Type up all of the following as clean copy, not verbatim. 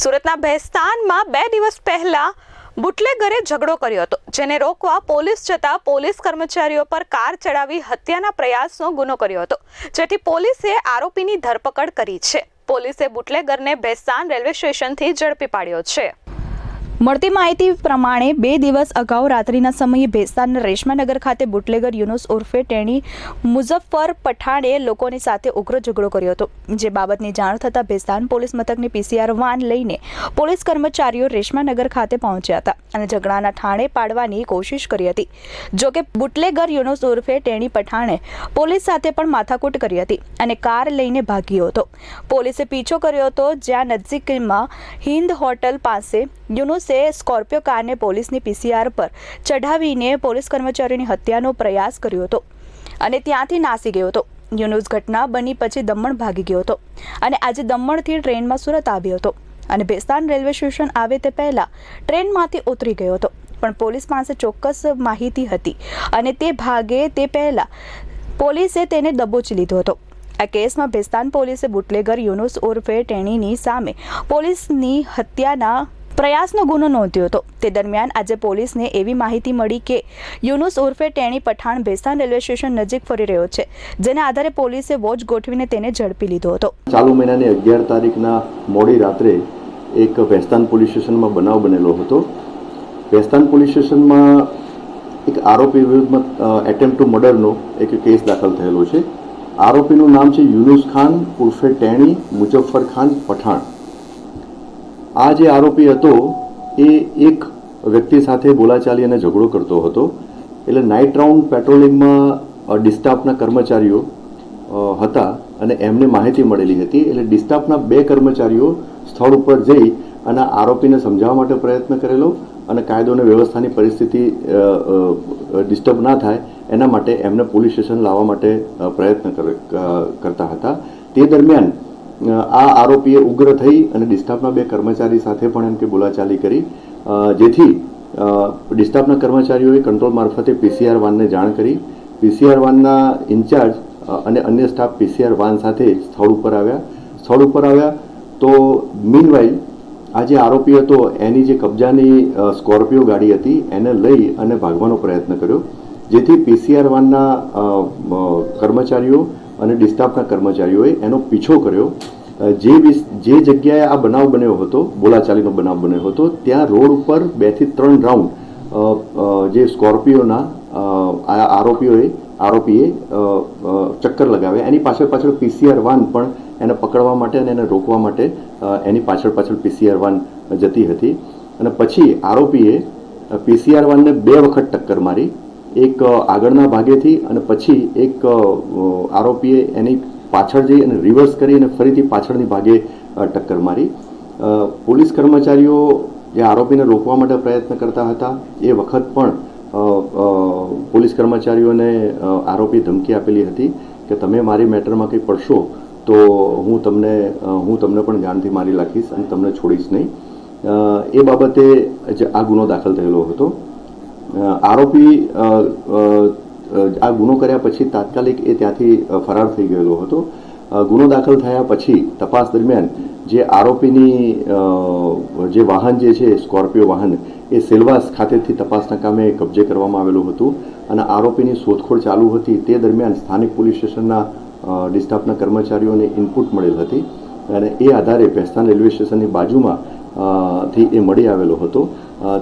સુરતના ભેસ્તાનમાં 2 દિવસ પહેલા બુટલેગરે ઝઘડો કર્યો હતો, જેને રોકવા પોલીસ જતા પોલીસ કર્મચારીઓ પર કાર ચડાવી હત્યાના પ્રયાસનો ગુનો કર્યો હતો, જેથી પોલીસે આરોપીની ધરપકડ કરી છે। પોલીસે બુટલેગરને ભેસ્તાન રેલવે સ્ટેશનથી ઝડપી પાડ્યો છે। મળતી માહિતી પ્રમાણે 2 દિવસ અગાઉ રાત્રિના સમયે ભેસ્તાનના રેશમાનગર ખાતે બુટલેગર યુનુસ ઉર્ફે ટેણી મુઝફ્ફર પઠાણે લોકોની સાથે ઉગ્ર ઝઘડો કર્યો હતો, જે બાબતની જાણ થતાં ભેસ્તાન પોલીસ મથકની PCR વાન લઈને પોલીસ કર્મચારીઓ રેશમાનગર ખાતે પહોંચ્યા હતા અને ઝઘડાના ઠાણે પાડવાની કોશિશ કરી હતી। જોકે બુટલેગર યુનુસ ઉર્ફે ટેણી પઠાણે પોલીસ સાથે પણ માથાકૂટ કરી હતી અને કાર લઈને ભાગ્યો હતો। પોલીસે પીછો કર્યો હતો, જ્યાં નજીકમાં હિન્દ હોટલ પાસે યુનુસ સ્કોર્પિયો કારને પોલીસની PCR પર ચઢાવીને પોલીસ કર્મચારીઓની હત્યાનો પ્રયાસ કર્યો હતો અને ત્યાંથી નાસી ગયો હતો। યુનુસ ઘટના બની પછી દમણ ભાગી ગયો હતો અને આજે દમણથી ટ્રેનમાં સુરત આવ્યો હતો અને ભેસ્તાન રેલવે સ્ટેશન આવે તે પહેલા ટ્રેનમાંથી ઉતરી ગયો હતો, પણ પોલીસ પાસે ચોક્કસ માહિતી હતી અને તે ભાગે તે પહેલા પોલીસે તેને દબોચી લીધો હતો। આ કેસમાં ભેસ્તાન પોલીસે બુટલેગર યુનુસ ઉર્ફે ટેણીની સામે પોલીસની હત્યાના પ્રયાસનો ગુનો નોંધ્યો હતો। તે દરમિયાન આજે પોલીસને એવી માહિતી મળી કે યુનુસ ઉર્ફે ટેણી પઠાણ ભેસ્તાન રેલવે સ્ટેશન નજીક ફરી રહ્યો છે, જેના આધારે પોલીસે વોચ ગોઠવીને તેને ઝડપી લીધો હતો। ચાલુ મહિનાની 11 તારીખના મોડી રાત્રે એક ભેસ્તાન પોલીસ સ્ટેશનમાં બનાવ બનેલો હતો। ભેસ્તાન પોલીસ સ્ટેશનમાં એક આરોપી વિરુદ્ધમાં એટેમ્પ્ટ ટુ મર્ડરનો એક કેસ દાખલ થયેલો છે। આરોપીનું નામ છે યુનુસ ખાન ઉર્ફે ટેણી મુઝફ્ફર ખાન પઠાણ। આ જે આરોપી હતો એ એક વ્યક્તિ સાથે બોલાચાલી અને ઝઘડો કરતો હતો, એટલે નાઇટ રાઉન્ડ પેટ્રોલિંગમાં ડિસ્ટાફના કર્મચારીઓ હતા અને એમને માહિતી મળેલી હતી, એટલે ડિસ્ટાફના 2 કર્મચારીઓ સ્થળ ઉપર જઈ અને આરોપીને સમજાવવા માટે પ્રયત્ન કરેલો અને કાયદો અને વ્યવસ્થાની પરિસ્થિતિ ડિસ્ટર્બ ના થાય એના માટે એમને પોલીસ સ્ટેશન લાવવા માટે પ્રયત્ન કરતા હતા। તે દરમિયાન આ આરોપીએ ઉગ્ર થઈ અને ડિસ્ટાફના 2 કર્મચારી સાથે પણ એમ કે બોલાચાલી કરી, જેથી ડિસ્ટાફના કર્મચારીઓએ કંટ્રોલ મારફતે PCR વાનને જાણ કરી। PCR વાનના ઇન્ચાર્જ અને અન્ય સ્ટાફ PCR વાન સાથે સ્થળ ઉપર આવ્યા તો મીનવાઇલ આ જે આરોપી હતો એની જે કબજાની સ્કોર્પિયો ગાડી હતી એને લઈ અને ભાગવાનો પ્રયત્ન કર્યો, જેથી PCR વાનના કર્મચારીઓ અને ડિસ્ટાફના કર્મચારીઓએ એનો પીછો કર્યો। જે જગ્યાએ આ બનાવ બન્યો હતો, બોલાચાલીનો બનાવ બન્યો હતો, ત્યાં રોડ ઉપર 2 થી 3 રાઉન્ડ જે સ્કોર્પિયોના આરોપીએ ચક્કર લગાવ્યા। એની પાછળ PCR વાન પણ એને પકડવા માટે અને એને રોકવા માટે એની પાછળ PCR વાન જતી હતી અને પછી આરોપીએ PCR વાનને 2 વખત ટક્કર મારી, એક આગળના ભાગેથી અને પછી એક આરોપીએ એની પાછળ જઈ અને રિવર્સ કરી અને ફરીથી પાછળની ભાગે ટક્કર મારી। પોલીસ કર્મચારીઓ જે આરોપીને રોકવા માટે પ્રયત્ન કરતા હતા એ વખત પણ પોલીસ કર્મચારીઓને આરોપી ધમકી આપેલી હતી કે તમે મારી મેટરમાં કંઈ પડશો તો હું તમને પણ જાનથી મારી નાખીશ અને તમને છોડીશ નહીં। એ બાબતે આ ગુનો દાખલ થયેલો હતો। આરોપી આ ગુનો કર્યા પછી તાત્કાલિક એ ત્યાંથી ફરાર થઈ ગયેલો હતો। ગુનો દાખલ થયા પછી તપાસ દરમિયાન જે આરોપીની જે વાહન જે છે સ્કોર્પિયો વાહન એ સેલવાસ ખાતેથી તપાસના કામે કબજે કરવામાં આવેલું હતું અને આરોપીની શોધખોળ ચાલુ હતી। તે દરમિયાન સ્થાનિક પોલીસ સ્ટેશનના ડિસ્ટાફના કર્મચારીઓને ઇનપુટ મળેલ હતી અને એ આધારે ભેસ્તાન રેલવે સ્ટેશનની બાજુમાં થી એ મળી આવેલો હતો।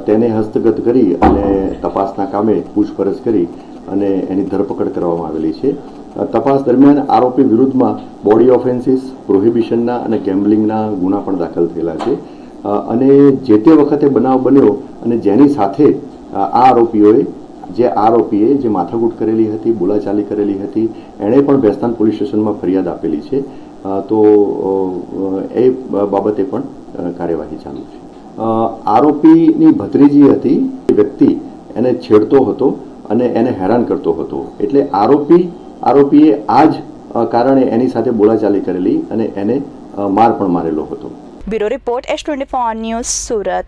તેને હસ્તગત કરી અને તપાસના કામે પૂછપરછ કરી અને એની ધરપકડ કરવામાં આવેલી છે। તપાસ દરમિયાન આરોપી વિરુદ્ધમાં બોડી ઓફેન્સીસ, પ્રોહિબિશનના અને ગેમ્બલિંગના ગુના પણ દાખલ થયેલા છે અને જે તે વખતે બનાવ બન્યો અને જેની સાથે આરોપીએ જે માથાકૂટ કરેલી હતી, બોલાચાલી કરેલી હતી, એણે પણ ભેસ્તાન પોલીસ સ્ટેશનમાં ફરિયાદ આપેલી છે, તો એ બાબતે પણ કાર્યવાહી ચાલુ છે। આરોપીની ભત્રીજી હતી, વ્યક્તિ એને છેડતો હતો અને એને હેરાન કરતો હતો, એટલે આરોપીએ આ જ કારણે એની સાથે બોલાચાલી કરેલી અને એને માર પણ મારેલો હતો। Bureau report S24 news Surat.